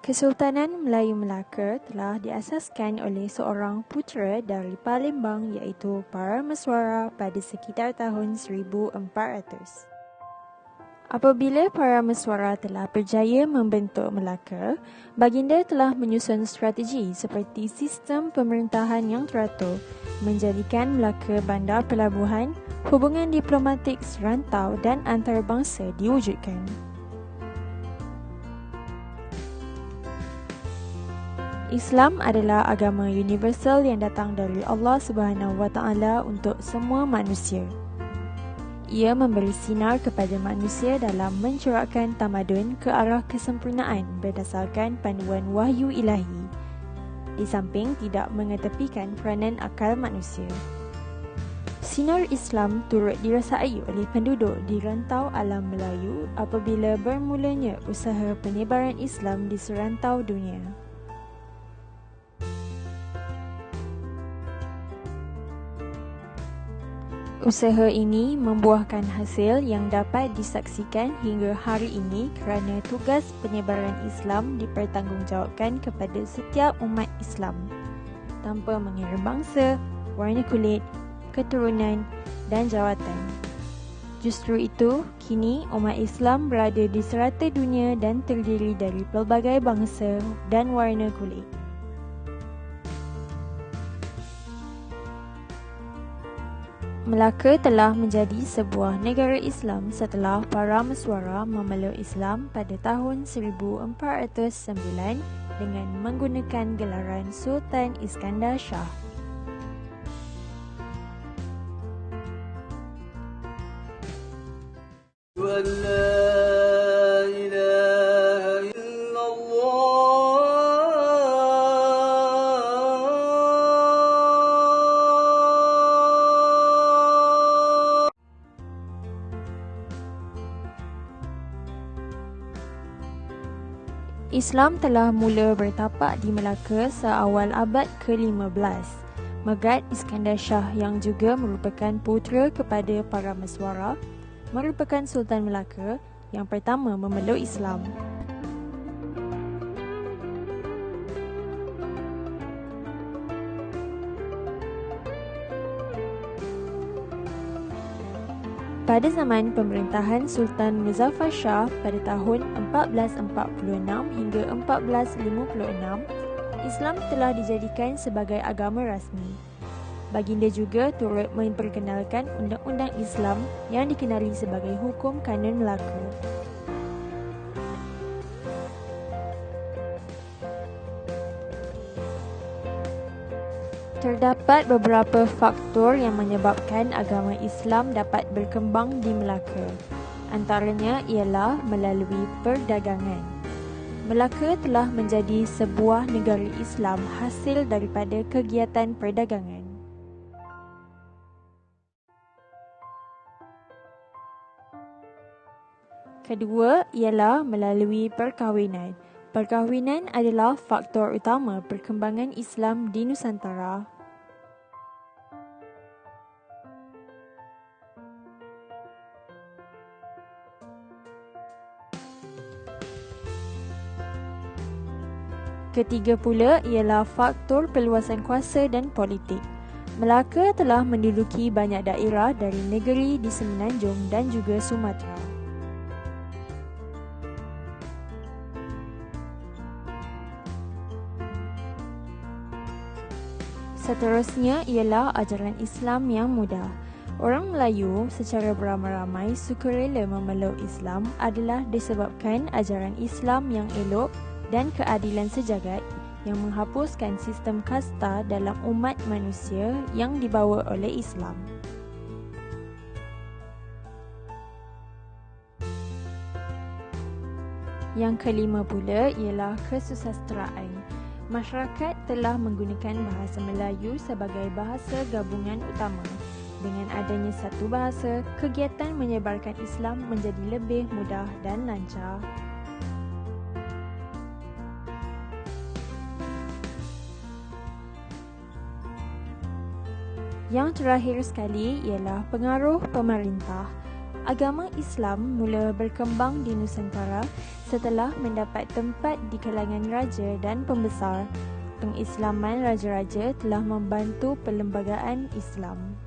Kesultanan Melayu Melaka telah diasaskan oleh seorang putera dari Palembang iaitu Parameswara pada sekitar tahun 1400. Apabila Parameswara telah berjaya membentuk Melaka, baginda telah menyusun strategi seperti sistem pemerintahan yang teratur, menjadikan Melaka bandar pelabuhan, hubungan diplomatik serantau dan antarabangsa diwujudkan. Islam adalah agama universal yang datang dari Allah SWT untuk semua manusia. Ia memberi sinar kepada manusia dalam mencorakkan tamadun ke arah kesempurnaan berdasarkan panduan wahyu ilahi, di samping tidak mengetepikan peranan akal manusia. Sinar Islam turut dirasai oleh penduduk di rantau alam Melayu apabila bermulanya usaha penyebaran Islam di serantau dunia. Usaha ini membuahkan hasil yang dapat disaksikan hingga hari ini kerana tugas penyebaran Islam dipertanggungjawabkan kepada setiap umat Islam tanpa mengira bangsa, warna kulit, keturunan dan jawatan. Justru itu, kini umat Islam berada di serata dunia dan terdiri dari pelbagai bangsa dan warna kulit. Melaka telah menjadi sebuah negara Islam setelah Parameswara memeluk Islam pada tahun 1409 dengan menggunakan gelaran Sultan Iskandar Shah. Islam telah mula bertapak di Melaka seawal abad ke-15. Megat Iskandar Shah yang juga merupakan putera kepada Parameswara merupakan Sultan Melaka yang pertama memeluk Islam. Pada zaman pemerintahan Sultan Muzaffar Shah pada tahun 1446 hingga 1456, Islam telah dijadikan sebagai agama rasmi. Baginda juga turut memperkenalkan undang-undang Islam yang dikenali sebagai Hukum Kanun Melaka. Terdapat beberapa faktor yang menyebabkan agama Islam dapat berkembang di Melaka. Antaranya ialah melalui perdagangan. Melaka telah menjadi sebuah negara Islam hasil daripada kegiatan perdagangan. Kedua ialah melalui perkahwinan. Perkahwinan adalah faktor utama perkembangan Islam di Nusantara. Ketiga pula ialah faktor perluasan kuasa dan politik. Melaka telah menduduki banyak daerah dari negeri di Semenanjung dan juga Sumatera. Seterusnya ialah ajaran Islam yang mudah. Orang Melayu secara beramai-ramai sukarela memeluk Islam adalah disebabkan ajaran Islam yang elok dan keadilan sejagat yang menghapuskan sistem kasta dalam umat manusia yang dibawa oleh Islam. Yang kelima pula ialah kesusasteraan. Masyarakat telah menggunakan bahasa Melayu sebagai bahasa gabungan utama. Dengan adanya satu bahasa, kegiatan menyebarkan Islam menjadi lebih mudah dan lancar. Yang terakhir sekali ialah pengaruh pemerintah. Agama Islam mula berkembang di Nusantara setelah mendapat tempat di kalangan raja dan pembesar. Pengislaman raja-raja telah membantu perlembagaan Islam.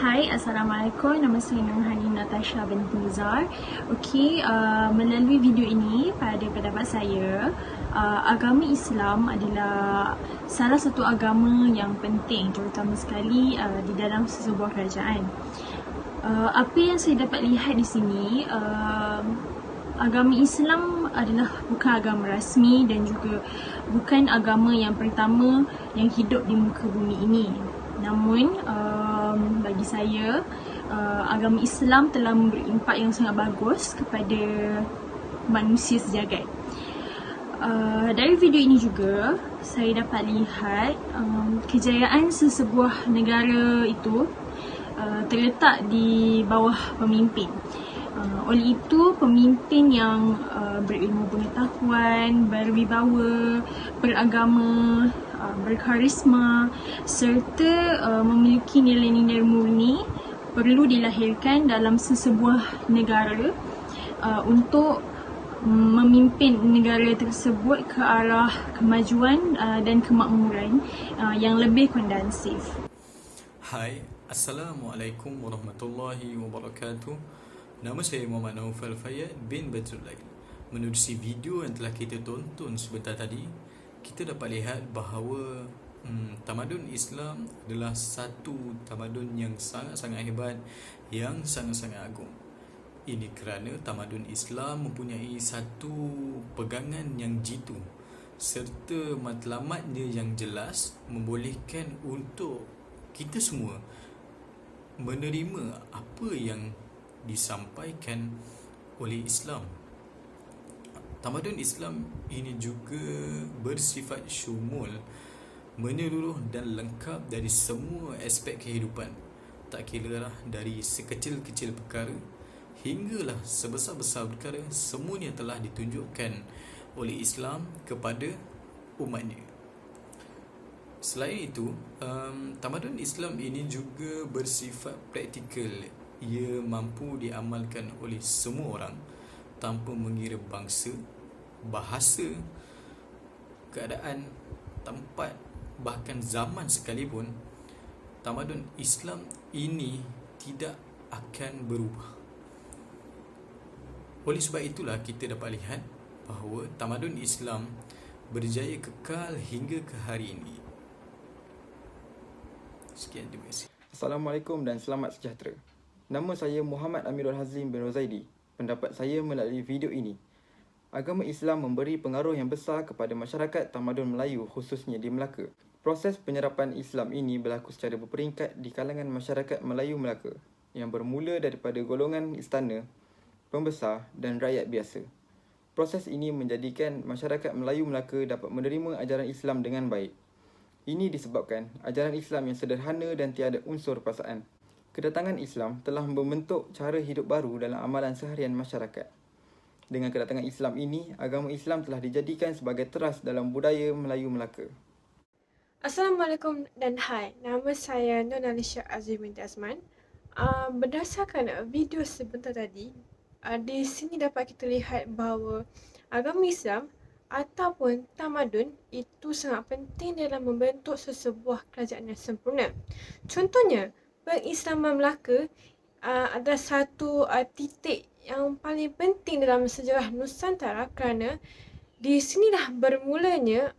Hai, Assalamualaikum. Nama saya Nurhani Natasha binti Nizar. Okey, melalui video ini, pada pendapat saya, agama Islam adalah salah satu agama yang penting, terutama sekali di dalam sesebuah kerajaan. Apa yang saya dapat lihat di sini, agama Islam adalah bukan agama rasmi dan juga bukan agama yang pertama yang hidup di muka bumi ini. Namun, bagi saya, agama Islam telah memberi impak yang sangat bagus kepada manusia sejagat. Dari video ini juga, saya dapat lihat kejayaan sesebuah negara itu terletak di bawah pemimpin. Oleh itu, pemimpin yang berilmu pengetahuan, berwibawa, beragama, berkarisma serta memiliki nilai-nilai murni perlu dilahirkan dalam sesebuah negara untuk memimpin negara tersebut ke arah kemajuan dan kemakmuran yang lebih kondensif. Hai, Assalamualaikum warahmatullahi wabarakatuh. Nama saya Muhammad Naufal Fayyad bin Badrul Lail. Menerusi video yang telah kita tonton sebentar tadi, kita dapat lihat bahawa tamadun Islam adalah satu tamadun yang sangat-sangat hebat, yang sangat-sangat agung. Ini kerana tamadun Islam mempunyai satu pegangan yang jitu serta matlamatnya yang jelas membolehkan untuk kita semua menerima apa yang disampaikan oleh Islam. Tamadun Islam ini juga bersifat syumul, menyeluruh dan lengkap dari semua aspek kehidupan, tak kira dari sekecil-kecil perkara hinggalah sebesar-besar perkara, semuanya telah ditunjukkan oleh Islam kepada umatnya. Selain itu, tamadun Islam ini juga bersifat praktikal. Ia mampu diamalkan oleh semua orang tanpa mengira bangsa, bahasa, keadaan, tempat, bahkan zaman sekalipun. Tamadun Islam ini tidak akan berubah. Oleh sebab itulah kita dapat lihat bahawa tamadun Islam berjaya kekal hingga ke hari ini. Sekian, terima kasih. Assalamualaikum dan selamat sejahtera. Nama saya Muhammad Amirul Hazim bin Rozaidi. Pendapat saya melalui video ini, agama Islam memberi pengaruh yang besar kepada masyarakat tamadun Melayu, khususnya di Melaka. Proses penyerapan Islam ini berlaku secara berperingkat di kalangan masyarakat Melayu Melaka yang bermula daripada golongan istana, pembesar dan rakyat biasa. Proses ini menjadikan masyarakat Melayu Melaka dapat menerima ajaran Islam dengan baik. Ini disebabkan ajaran Islam yang sederhana dan tiada unsur paksaan. Kedatangan Islam telah membentuk cara hidup baru dalam amalan seharian masyarakat. Dengan kedatangan Islam ini, agama Islam telah dijadikan sebagai teras dalam budaya Melayu Melaka. Assalamualaikum dan hai, nama saya Nur Alisha Azim binti Azman. Berdasarkan video sebentar tadi, di sini dapat kita lihat bahawa agama Islam ataupun tamadun itu sangat penting dalam membentuk sesebuah kerajaan yang sempurna. Contohnya, pengislaman Melaka adalah satu titik yang paling penting dalam sejarah Nusantara kerana di sinilah bermulanya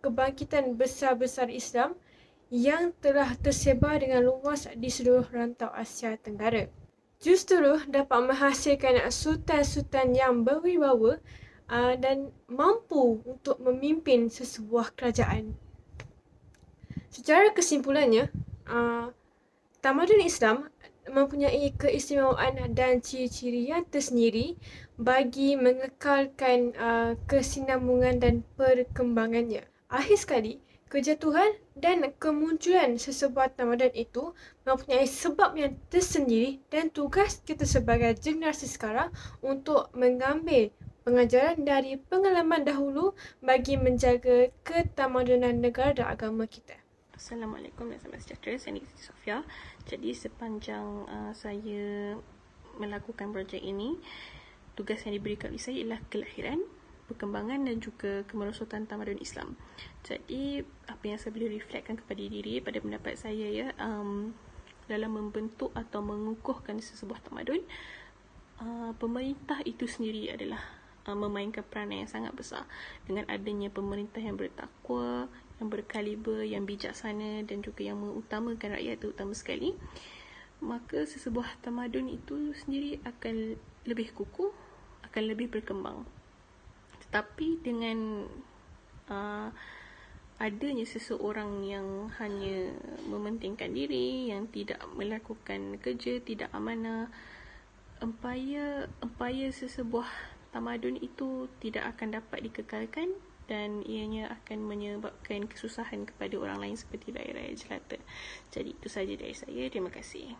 kebangkitan besar-besar Islam yang telah tersebar dengan luas di seluruh rantau Asia Tenggara. Justru dapat menghasilkan sultan-sultan yang berwibawa dan mampu untuk memimpin sesebuah kerajaan. Secara kesimpulannya, tamadun Islam mempunyai keistimewaan dan ciri-ciri yang tersendiri bagi mengekalkan kesinambungan dan perkembangannya. Akhir sekali, kejatuhan Dan kemunculan sesebuah tamadun itu mempunyai sebab yang tersendiri dan tugas kita sebagai generasi sekarang untuk mengambil pengajaran dari pengalaman dahulu bagi menjaga ketamadunan negara dan agama kita. Assalamualaikum dan salam sejahtera. Saya Siti Sofia. Jadi sepanjang saya melakukan projek ini, tugas yang diberikan oleh saya ialah kelahiran, perkembangan dan juga kemerosotan tamadun Islam. Jadi apa yang saya boleh reflektkan kepada diri pada pendapat saya dalam membentuk atau mengukuhkan sesebuah tamadun, pemerintah itu sendiri adalah memainkan peranan yang sangat besar. Dengan adanya pemerintah yang bertakwa, yang berkaliber, yang bijaksana dan juga yang mengutamakan rakyat terutama sekali, maka sesebuah tamadun itu sendiri akan lebih kukuh, akan lebih berkembang. Tetapi dengan adanya seseorang yang hanya mementingkan diri, yang tidak melakukan kerja, tidak amanah, empayar sesebuah tamadun itu tidak akan dapat dikekalkan dan ianya akan menyebabkan kesusahan kepada orang lain seperti rakyat-rakyat jelata. Jadi itu saja dari saya. Terima kasih.